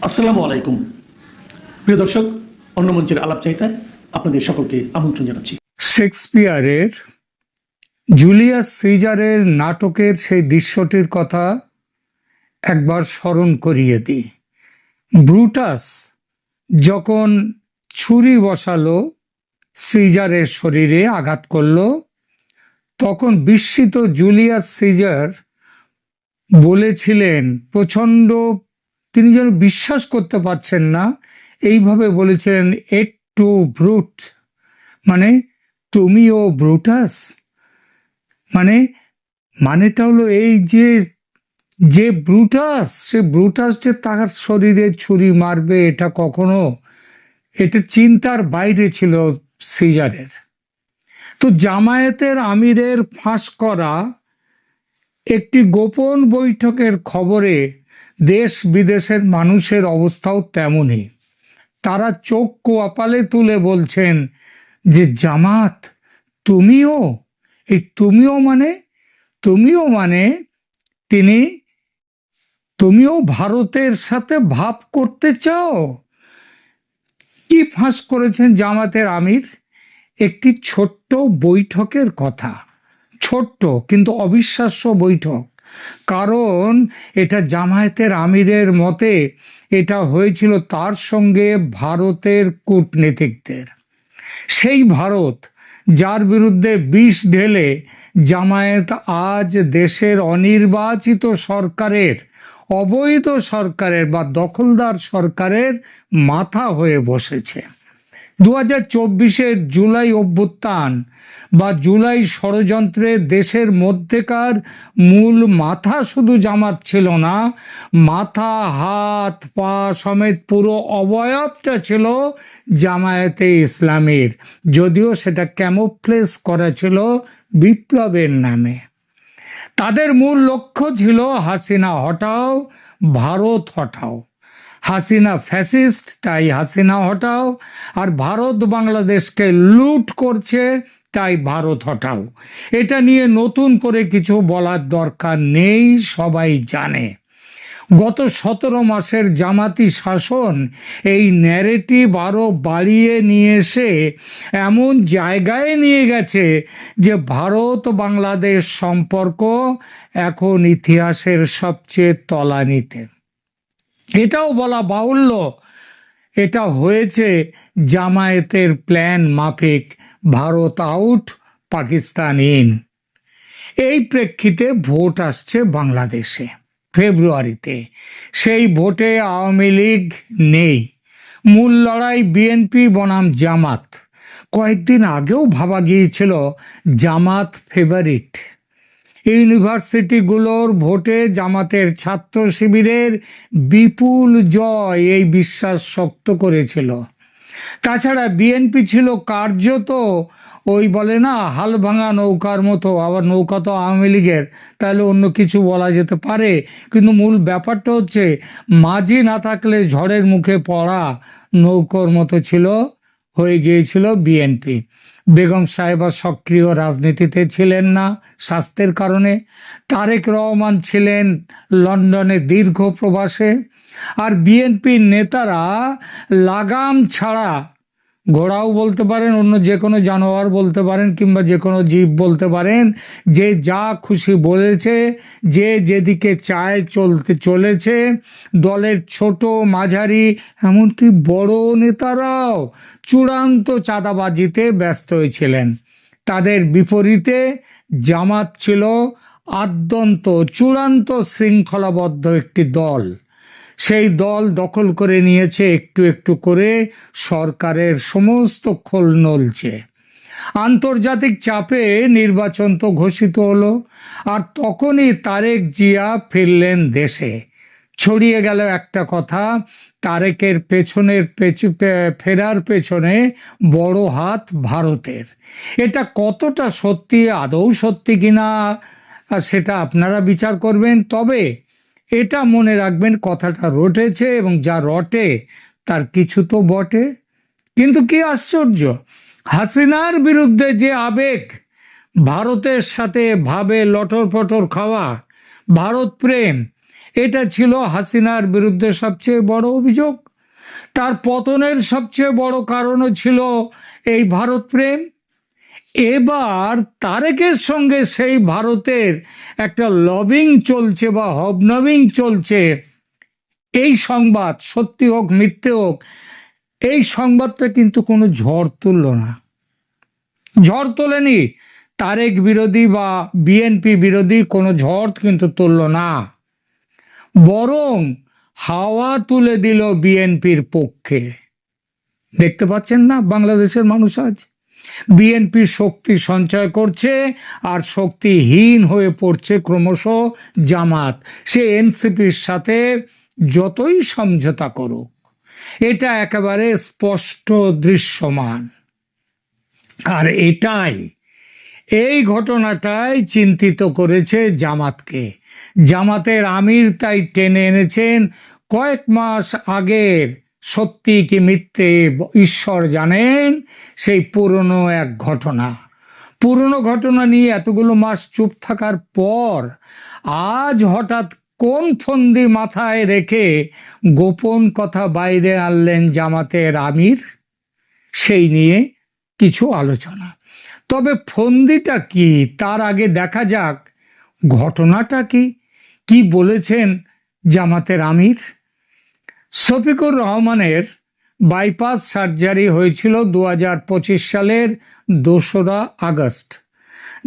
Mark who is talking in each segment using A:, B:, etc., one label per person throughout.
A: আসসালামু আলাইকুম। প্রিয় দর্শক, অন্য মঞ্চের আলাপচারিতায় আপনাদের সকলকে আমন্ত্রণ জানাচ্ছি।
B: শেক্সপিয়ারের জুলিয়াস সিজারের নাটকের সেই দৃশ্যটির কথা একবার স্মরণ করিয়ে দিই। ব্রুটাস যখন ছুরি বসালো, সিজারের শরীরে আঘাত করলো, তখন বিস্মিত জুলিয়াস সিজার বলেছিলেন, প্রচন্ড, তিনি যেন বিশ্বাস করতে পারছেন না, এইভাবে বলেছিলেন, এট টু ব্রুট, মানে তুমিও ব্রুটাস। মানেটা হলো এই যে যে ব্রুটাস, সে ব্রুটাস যে তার শরীরে ছুরি মারবে, এটা চিন্তার বাইরে ছিল সিজারের। তো জামায়াতের আমিরের ফাঁস করা একটি গোপন বৈঠকের খবরে দেশ বিদেশের মানুষের অবস্থাও তেমনই। তারা চোখ কপালে তুলে বলছেন যে জামাত, তুমিও, এই তুমিও মানে তুমিও ভারতের সাথে ভাব করতে চাও। কি ফাঁস করেছেন জামাতের আমির? একটি ছোট্ট বৈঠকের কথা, ছোট্ট কিন্তু অবিশ্বাস্য বৈঠক। কারণ এটা জামায়াতের আমিরের মতে এটা হয়েছিল তার সঙ্গে ভারতের কূটনীতিকদের। সেই ভারত যার বিরুদ্ধে বিষ ঢেলে জামায়াত আজ দেশের অনির্বাচিত সরকারের, অবৈধ সরকারের বা দখলদার সরকারের মাথা হয়ে বসেছে। 2024-এর জুলাই অভ্যুত্থান বা জুলাই ষড়যন্ত্রে দেশের মধ্যেকার মূল মাথা শুধু জামাত ছিল না, মাথা, হাত, পা সমেত পুরো অবয়বটা ছিল জামায়াতে ইসলামীর, যদিও সেটা ক্যামোফ্লেজ করা ছিল বিপ্লবের নামে। তাদের মূল লক্ষ্য ছিল হাসিনা হটাও, ভারত হটাও। হাসিনা ফ্যাসিস্ট, তাই হাসিনা হটাও। আর ভারত বাংলাদেশকে লুট করছে, তাই ভারত হটাও। এটা নিয়ে নতুন করে কিছু বলার দরকার নেই, সবাই জানে। গত 17 মাসের জামাতি শাসন এই ন্যারেটিভ আরো বাড়িয়ে নিয়ে এসে এমন জায়গায় নিয়ে গেছে যে ভারত বাংলাদেশ সম্পর্ক এখন ইতিহাসের সবচেয়ে তলানিতে। এটাও বলা বাহুল্য, এটা হয়েছে জামায়াতের প্ল্যান মাফিক, ভারত আউট, পাকিস্তান ইন। এই প্রেক্ষিতে ভোট আসছে বাংলাদেশে ফেব্রুয়ারিতে। সেই ভোটে আওয়ামী লীগ নেই, মূল লড়াই বিএনপি বনাম জামাত। কয়েকদিন আগেও ভাবা গিয়েছিল জামাত ফেভারিট। ইউনিভার্সিটিগুলোর ভোটে জামাতের ছাত্র শিবিরের বিপুল জয় এই বিশ্বাস শক্ত করেছিল। তাছাড়া বিএনপি ছিল কার্যত ওই বলে না, হাল ভাঙা নৌকার মতো। আবার নৌকা তো আওয়ামী লীগের, তাহলে অন্য কিছু বলা যেতে পারে, কিন্তু মূল ব্যাপারটা হচ্ছে মাঝি না থাকলে ঝড়ের মুখে পড়া নৌকোর মতো হয়ে গিয়েছিল বিএনপি। বেগম সাহেবা সক্রিয় রাজনীতিতে ছিলেন না স্বাস্থ্যের কারণে। তারেক রহমান ছিলেন লন্ডনে দীর্ঘ প্রবাসে। আর বিএনপির নেতারা লাগাম ছাড়া, ঘোড়াও বলতে পারেন, অন্য যে কোনো জানোয়ার বলতে পারেন, কিংবা যে কোনো জীব বলতে পারেন, যে যা খুশি বলেছে, যে যেদিকে চায় চলেছে। দলের ছোট, মাঝারি, এমনকি বড় নেতারাও চূড়ান্ত চাঁদাবাজিতে ব্যস্ত হয়েছিলেন। তাদের বিপরীতে জামাত ছিল আদ্যন্ত চূড়ান্ত শৃঙ্খলাবদ্ধ একটি দল। সেই দল দখল করে নিয়েছে একটু একটু করে সরকারের সমস্ত খোল নলছে। আন্তর্জাতিক চাপে নির্বাচন তো ঘোষিত হলো, আর তখনই তারেক জিয়া ফিরলেন দেশে। ছড়িয়ে গেল একটা কথা, তারেকের ফেরার পেছনে বড় হাত ভারতের। এটা কতটা সত্যি, আদৌ সত্যি কিনা সেটা আপনারা বিচার করবেন। তবে এটা মনে রাখবেন, কথাটা রটেছে, এবং যা রটে তার কিছু তো বটে। কিন্তু কি আশ্চর্য, হাসিনার বিরুদ্ধে যে আবেগ, ভারতের সাথে ভাবে লটর পটর খাওয়া, ভারত প্রেম, এটা ছিল হাসিনার বিরুদ্ধে সবচেয়ে বড় অভিযোগ। তার পতনের সবচেয়ে বড় কারণও ছিল এই ভারত প্রেম। এবার তারেকের সঙ্গে সেই ভারতের একটা লবিং চলছে বা হবনবিং চলছে। এই সংবাদ সত্যি হোক মিথ্যে হোক, এই সংবাদটা কিন্তু কোনো ঝড় তুলল না, ঝড় তোলেনি। তারেক বিরোধী বা বিএনপি বিরোধী কোনো ঝড় কিন্তু তুলল না, বরং হাওয়া তুলে দিল বিএনপির পক্ষে। দেখতে পাচ্ছেন না বাংলাদেশের মানুষ আজ বিএনপি শক্তি সঞ্চয় করছে আর শক্তিহীন হয়ে পড়ছে ক্রমশ জামাত। সে এনসিপির সাথে যতই সমঝোতা করুক, এটা একেবারে স্পষ্ট দৃশ্যমান। আর এই ঘটনাটাই চিন্তিত করেছে জামাতকে। জামাতের আমির তাই টেনে এনেছেন কয়েক মাস আগের, সত্যি কি মিথ্যে ঈশ্বর জানেন, সেই পুরনো এক ঘটনা। পুরনো ঘটনা নিয়ে এতগুলো মাস চুপ থাকার পর আজ হঠাৎ কোন ফন্দি মাথায় রেখে গোপন কথা বাইরে আনলেন জামাতের আমির, সেই নিয়ে কিছু আলোচনা। তবে ফন্দিটা কি তার আগে দেখা যাক ঘটনাটা কি বলেছেন জামাতের আমির। শফিকুর রহমানের বাইপাস সার্জারি হয়েছিল 2025 সালের 2রা আগস্ট।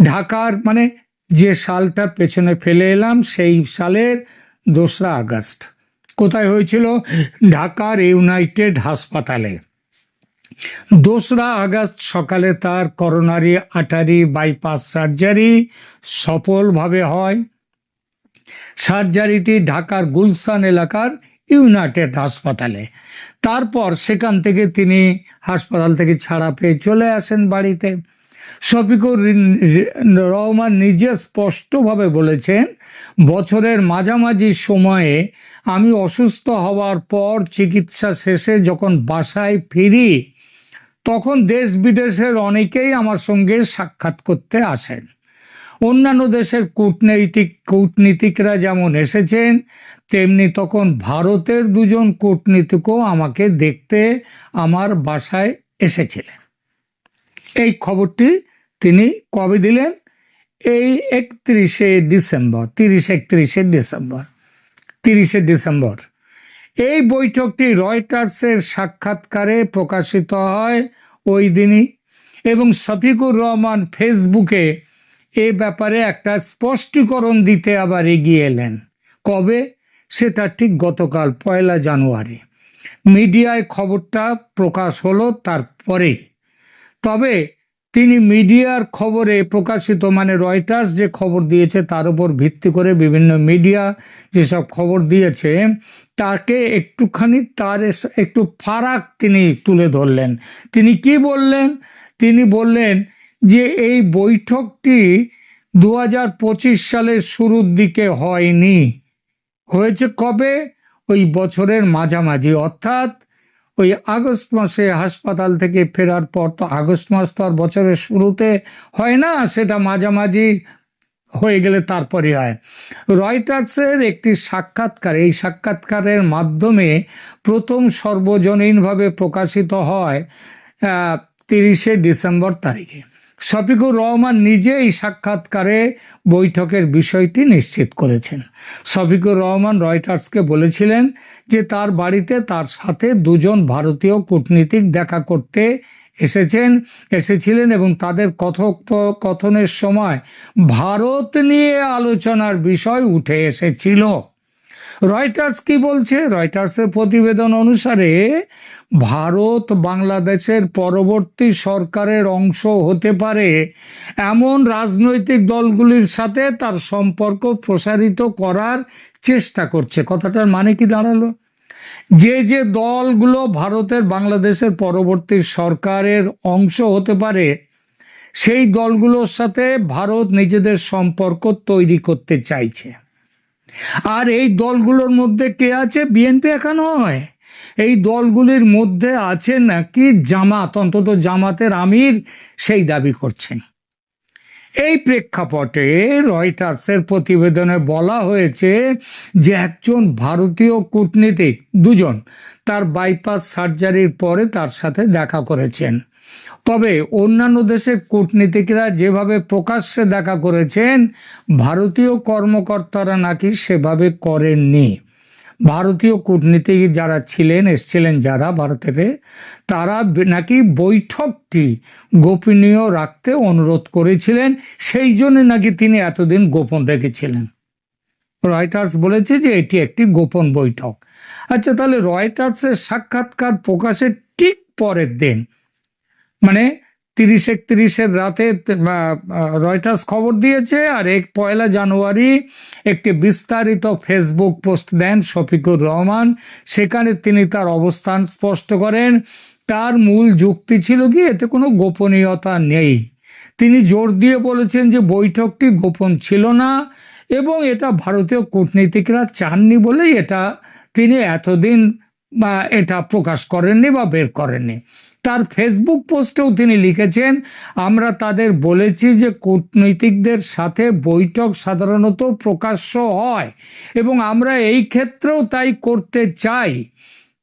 B: ঢাকার, মানে যে সালটা পেছনে ফেলে এলাম সেই সালের 2রা আগস্ট। কোথায় হয়েছিল? ঢাকার ইউনাইটেড হাসপাতালে। 2রা আগস্ট সকালে তার করোনারি আর্টারি বাইপাস সার্জারি সফলভাবে হয়। সার্জারিটি ঢাকার গুলশান এলাকার ইউনাইটেড হাসপাতালে। তারপর সেখান থেকে তিনি হাসপাতাল থেকে ছাড়া পেয়ে চলে আসেন বাড়িতে। শফিকুর রহমান নিজে স্পষ্টভাবে বলেছেন, বছরের মাঝামাঝি সময়ে আমি অসুস্থ হওয়ার পর চিকিৎসা শেষে যখন বাসায় ফিরি, তখন দেশ বিদেশের অনেকেই আমার সঙ্গে সাক্ষাৎ করতে আসেন। অন্যান্য দেশের কূটনীতিকরা যেমন এসেছেন, তেমনি তখন ভারতের 2জন কূটনীতিকও আমাকে দেখতে আমার বাসায় এসেছিলেন। এই খবরটি তিনি কবে দিলেন? এই 30 ডিসেম্বর। এই বৈঠকটি রয়টার্সের সাক্ষাৎকারে প্রকাশিত হয় ওই দিনই, এবং শফিকুর রহমান ফেসবুকে এ ব্যাপারে একটা স্পষ্টীকরণ দিতে আবার এগিয়ে এলেন। কবে? সেটা ঠিক গতকাল 1 জানুয়ারি। মিডিয়ায় খবরটা প্রকাশ হলো তারপরে। তবে তিনি মিডিয়ার খবরে প্রকাশিত, মানে রয়টার্স যে খবর দিয়েছে তার উপর ভিত্তি করে বিভিন্ন মিডিয়া যেসব খবর দিয়েছে তাকে একটুখানি তার একটু ফারাক তিনি তুলে ধরলেন। তিনি কি বললেন? তিনি বললেন যে এই বৈঠকটি 2025 সালের শুরুর দিকে হয়নি, হয়েছে কবে? ওই বছরের মাঝামাঝি, অর্থাৎ ওই আগস্ট মাসে হাসপাতাল থেকে ফেরার পর। তো আগস্ট মাস তো আর বছরের শুরুতে হয় না, সেটা মাঝামাঝি হয়ে গেলে তারপরে হয়। রয়টার্সের একটি সাক্ষাৎকার, এই সাক্ষাৎকারের মাধ্যমে প্রথম সর্বজনীনভাবে প্রকাশিত হয় 30 ডিসেম্বর তারিখে। শফিকুর রহমান নিজে এই সাক্ষাৎকারে বৈঠকের বিষয়টি নিশ্চিত করেছেন। শফিকুর রহমান রয়টার্সকে বলেছিলেন যে তার বাড়িতে তার সাথে 2জন ভারতীয় কূটনীতিক দেখা করতে এসেছিলেন এবং তাদের কথোপকথনের সময় ভারত নিয়ে আলোচনার বিষয় উঠে এসেছিল। রয়টার্স কি বলছে? রয়টার্সের প্রতিবেদন অনুসারে ভারত বাংলাদেশের পরবর্তী সরকারের অংশ হতে পারে এমন রাজনৈতিক দলগুলির সাথে তার সম্পর্ক প্রসারিত করার চেষ্টা করছে। কথাটার মানে কি দাঁড়ালো? যে দলগুলো ভারতের বাংলাদেশের পরবর্তী সরকারের অংশ হতে পারে, সেই দলগুলোর সাথে ভারত নিজেদের সম্পর্ক তৈরি করতে চাইছে। আর এই দলগুলোর মধ্যে কে আছে? বিএনপি একা নয়, এই দলগুলির মধ্যে আছে নাকি জামাত, অন্তত জামাতের আমির সেই দাবি করছেন। এই প্রেক্ষাপটে রয়টার্সের প্রতিবেদনে বলা হয়েছে যে একজন ভারতীয় কূটনীতিক, দুজন, তার বাইপাস সার্জারির পরে তার সাথে দেখা করেছেন। তবে অন্যান্য দেশের কূটনীতিকরা যেভাবে প্রকাশ্যে দেখা করেছেন, ভারতীয় কর্মকর্তারা নাকি সেভাবে করেননি। ভারতীয় কূটনীতিক যারা এসছিলেন যারা ভারতের, তারা নাকি বৈঠকটি গোপনীয় রাখতে অনুরোধ করেছিলেন, সেই জন্য নাকি তিনি এতদিন গোপন রেখেছিলেন। রয়টার্স বলেছে যে এটি একটি গোপন বৈঠক। আচ্ছা, তাহলে রয়টার্সের সাক্ষাৎকার প্রকাশের ঠিক পরের দিন, মানে 30-31 রাতে রয়টার্স খবর দিয়েছে, আর 1 জানুয়ারি একটি বিস্তারিত ফেসবুক পোস্ট দেন শফিকুর রহমান। সেখানে তিনি তার অবস্থান স্পষ্ট করেন। তার মূল যুক্তি ছিল কি, এতে কোনো গোপনীয়তা নেই। তিনি জোর দিয়ে বলেছেন যে বৈঠকটি গোপন ছিল না এবং এটা ভারতীয় কূটনীতিকরা চাননি বলেই এটা তিনি এতদিন এটা প্রকাশ করেননি বা বের করেননি। তার ফেসবুক পোস্টেও তিনি লিখেছেন, আমরা তাদের বলেছি যে কূটনীতিকদের সাথে বৈঠক সাধারণত প্রকাশ্য হয় এবং আমরা এই ক্ষেত্রেও তাই করতে চাই।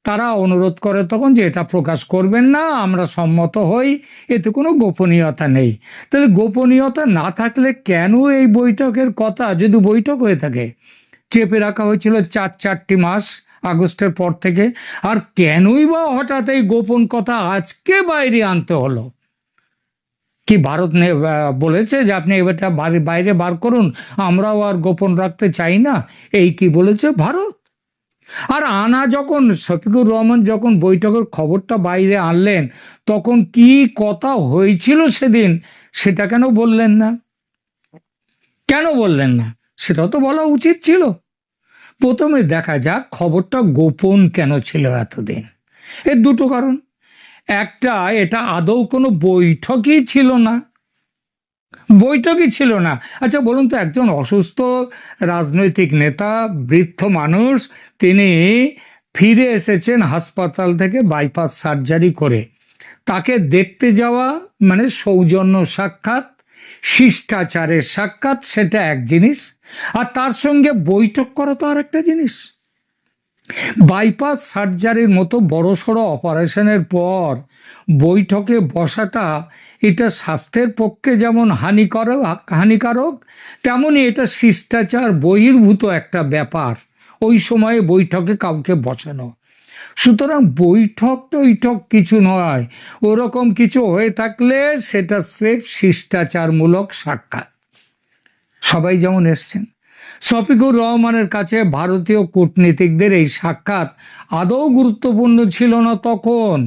B: তারা অনুরোধ করে তখন যে এটা প্রকাশ করবেন না, আমরা সম্মত হই, এতে কোনো গোপনীয়তা নেই। তাহলে গোপনীয়তা না থাকলে কেন এই বৈঠকের কথা, যদি বৈঠক হয়ে থাকে, চেপে রাখা হয়েছিল 4 মাস আগস্টের পর থেকে, আর কেনই বা হঠাৎ এই গোপন কথা আজকে বাইরে আনতে হলো? কি ভারত বলেছে যে আপনি এটা বাইরে বার করুন, আমরাও আর গোপন রাখতে চাই না, এই কি বলেছে ভারত? আর যখন শফিকুর রহমান যখন বৈঠকের খবরটা বাইরে আনলেন, তখন কি কথা হয়েছিল সেদিন, সেটা কেন বললেন না? সেটাও তো বলা উচিত ছিল। প্রথমে দেখা যাক খবরটা গোপন কেন ছিল এতদিন। এর দুটো কারণ। একটা, এটা আদৌ কোনো বৈঠকই ছিল না। আচ্ছা বলুন তো, একজন অসুস্থ রাজনৈতিক নেতা, বৃদ্ধ মানুষ, তিনি ফিরে এসেছেন হাসপাতাল থেকে বাইপাস সার্জারি করে, তাকে দেখতে যাওয়া মানে সৌজন্য সাক্ষাৎ, শিষ্টাচারের সাক্ষাৎ, সেটা এক জিনিস, আর তার সঙ্গে বৈঠক করা তো আর একটা জিনিস। বাইপাস সার্জারির মতো বড়সড় অপারেশনের পর বৈঠকে বসাটা, এটা স্বাস্থ্যের পক্ষে যেমন হানিকারক, তেমনি এটা শিষ্টাচার বহির্ভূত একটা ব্যাপার ওই সময়ে বৈঠকে কাউকে বসানো। সুতরাং বৈঠক কিছু নয়, ওরকম কিছু হয়ে থাকলে সেটা স্রেফ শিষ্টাচারমূলক সাক্ষাৎ। সবাই যেমন এসছেন, শফিকুর রহমানের কাছে ভারতীয় কূটনীতিকদের এই সাক্ষাৎ আদৌ গুরুত্বপূর্ণ ছিল না তখন,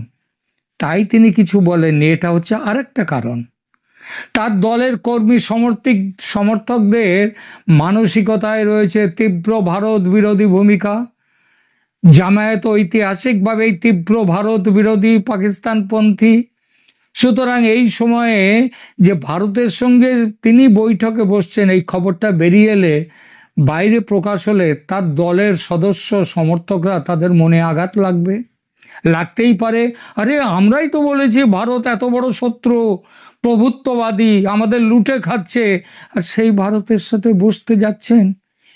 B: তাই তিনি কিছু বলেননি। এটা হচ্ছে আরেকটা কারণ। তার দলের কর্মী সমর্থকদের মানসিকতায় রয়েছে তীব্র ভারত বিরোধী ভূমিকা। জামায়াত ঐতিহাসিকভাবেই তীব্র ভারত বিরোধী, পাকিস্তানপন্থী। সুতরাং এই সময়ে যে ভারতের সঙ্গে তিনি বৈঠকে বসছেন, এই খবরটা বেরিয়ে এলে, বাইরে প্রকাশ হলে, তার দলের সদস্য সমর্থকরা তাদের মনে আঘাত লাগতেই পারে। আরে আমরাই তো বলেছি ভারত এত বড় শত্রু, প্রভুত্ববাদী, আমাদের লুটে খাচ্ছে, আর সেই ভারতের সাথে বসতে যাচ্ছেন,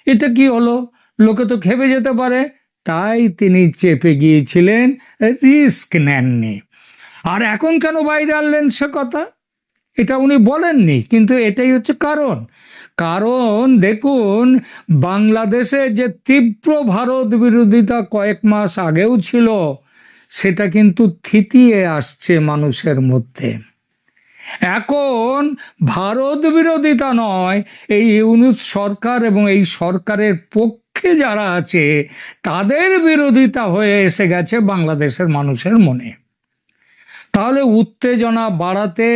B: এটা কি হলো? লোকে তো খেপে যেতে পারে। তাই তিনি চেপে গিয়েছিলেন, রিস্ক নেননি। আর এখন কেন বাইরে আনলেন সে কথা, এটা উনি বলেননি, কিন্তু এটাই হচ্ছে কারণ দেখুন, বাংলাদেশে যে তীব্র ভারত বিরোধিতা কয়েক মাস আগেও ছিল, সেটা কিন্তু থিতিয়ে আসছে মানুষের মধ্যে। এখন ভারত বিরোধিতা নয়, এই ইউনূস সরকার এবং এই সরকারের পক্ষে যারা আছে তাদের বিরোধিতা হয়ে এসে গেছে বাংলাদেশের মানুষের মনে। তাহলে উত্তেজনা বাড়াতে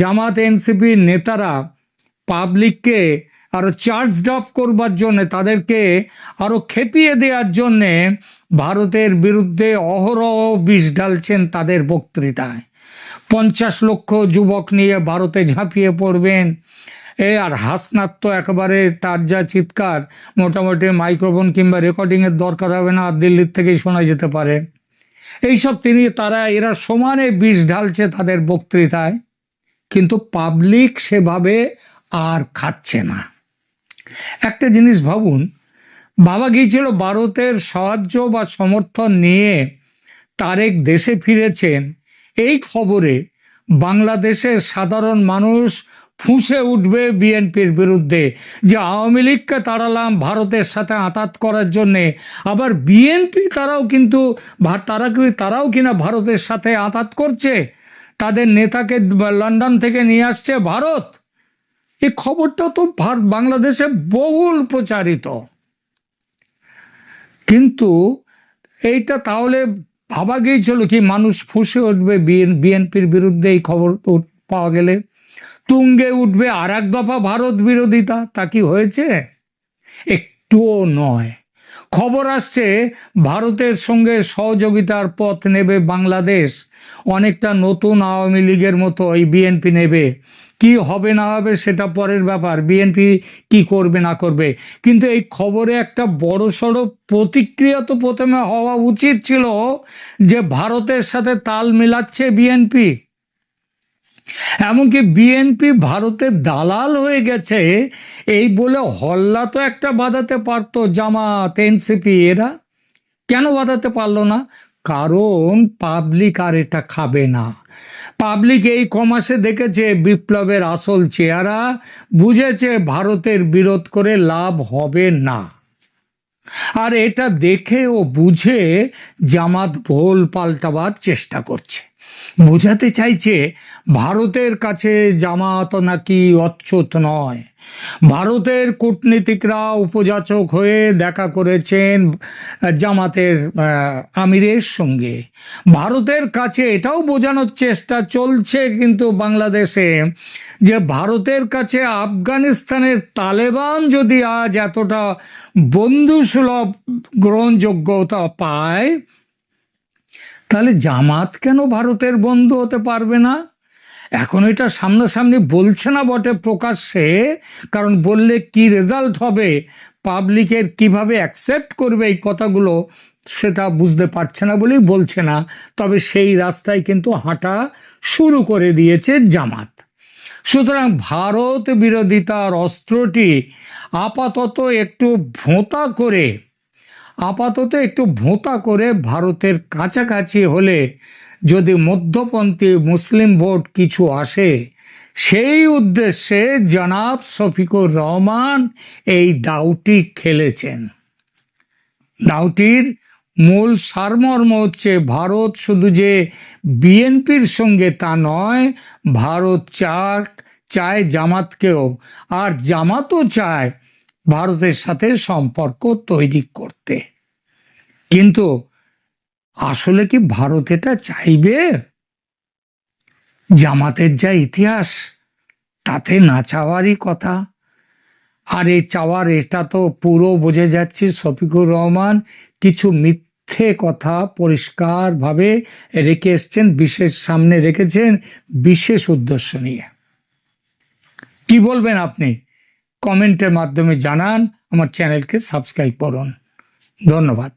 B: জামাত এনসিপির নেতারা পাবলিককে আরো চার্জড আপ করবার জন্য, তাদেরকে আরো খেপিয়ে দেওয়ার জন্যে ভারতের বিরুদ্ধে অহরহ বিষ ঢালছেন তাদের বক্তৃতায়। 50 লক্ষ যুবক নিয়ে ভারতে ঝাঁপিয়ে পড়বেন, আর হাসনাত তো একেবারে, তার যা চিৎকার, মোটামুটি মাইক্রোফোন কিংবা রেকর্ডিং এর দরকার হবে না, দিল্লির থেকেই শোনা যেতে পারে। এইসব এরা সমানে বিষ ঢালছে তাদের বক্তৃতায়। কিন্তু পাবলিক সেভাবে আর খাচ্ছে না। একটা জিনিস ভাবুন, বাবা গিয়েছিল ভারতের সাহায্য বা সমর্থন নিয়ে, তারেক দেশে ফিরেছেন, এই খবরে বাংলাদেশের সাধারণ মানুষ ফুঁসে উঠবে বিএনপির বিরুদ্ধে যে আওয়ামী লীগকে তাড়ালাম ভারতের সাথে আঁতাত করার জন্যে, আবার বিএনপি তারাও কিনা ভারতের সাথে আঁতাত করছে, তাদের নেতাকে লন্ডন থেকে নিয়ে আসছে ভারত। এই খবরটা তো বাংলাদেশে বহুল প্রচারিত, কিন্তু এইটা তাহলে ভাবা গিয়েছিল কি মানুষ ফুঁসে উঠবে বিএনপির বিরুদ্ধে এই খবর পাওয়া গেলে, তুঙ্গে উঠবে আর এক দফা ভারত বিরোধিতা? তা কি হয়েছে? একটুও নয়। খবর আসছে ভারতের সঙ্গে সহযোগিতার পথ নেবে বাংলাদেশ, অনেকটা নতুন আওয়ামী লীগের মতো এই বিএনপি নেবে। কি হবে না হবে সেটা পরের ব্যাপার, বিএনপি কি করবে না করবে, কিন্তু এই খবরে একটা বড়সড় প্রতিক্রিয়া তো প্রথমে হওয়া উচিত ছিল যে ভারতের সাথে তাল মিলাচ্ছে বিএনপি। এমনকি বিএনপি ভারতের দালাল হয়ে গেছে এই বলে হল্লা তো একটা বাঁধাতে পারতো জামাত, এনসিপি, এরা কেন বাঁধাতে পারলো না? কারণ পাবলিক আর এটা খাবে না। পাবলিক এই কমাসে দেখেছে বিপ্লবের আসল চেহারা, বুঝেছে ভারতের বিরোধ করে লাভ হবে না। আর এটা দেখে ও বুঝে জামাত ভোল পাল্টাবার চেষ্টা করছে, বোঝাতে চাইছে ভারতের কাছে জামাত নাকি অচ্যুত নয়। ভারতের কূটনীতিকরা উপযাচক হয়ে দেখা করেছেন জামাতের আমিরের সঙ্গে। ভারতের কাছে এটাও বোঝানোর চেষ্টা চলছে কিন্তু বাংলাদেশে যে ভারতের কাছে আফগানিস্তানের তালেবান যদি আজ এতটা বন্ধুসুলভ গ্রহণযোগ্যতা পায়, তাহলে জামাত কেন ভারতের বন্ধু হতে পারবে না? এখন এটা সামনাসামনি বলছে না বটে প্রকাশ্যে, কারণ বললে কি রেজাল্ট হবে, পাবলিকের কিভাবে অ্যাকসেপ্ট করবে এই কথাগুলো, সেটা বুঝতে পারছে না বলেই বলছে না। তবে সেই রাস্তায় কিন্তু হাঁটা শুরু করে দিয়েছে জামাত। সুতরাং ভারত বিরোধিতার অস্ত্রটি আপাতত একটু ভোঁতা করে ভারতের কাছাকাছি হলে যদি মধ্যপন্থী মুসলিম ভোট কিছু আসে, সেই উদ্দেশ্যে জনাব শফিকুর রহমান এই দাওটি খেলেছেন। দাওটির মূল সারমর্ম হচ্ছে ভারত শুধু যে বিএনপির সঙ্গে তা নয়, ভারত চায় জামাতকেও, আর জামাতও চায় ভারতের সাথে সম্পর্ক তৈরি করতে। কিন্তু আসলে কি ভারত এটা চাইবে? জামাতের যা ইতিহাস তাতে না চাওয়ারই কথা। আর এই চাওয়ার এটা তো পুরো বোঝা যাচ্ছে শফিকুর রহমান কিছু মিথ্যে কথা পরিষ্কারভাবে রেখে এসছেন, সামনে রেখেছেন বিশেষ উদ্দেশ্য নিয়ে। কি বলবেন আপনি? কমেন্টের মাধ্যমে জানান। আমার চ্যানেলকে সাবস্ক্রাইব করুন। ধন্যবাদ।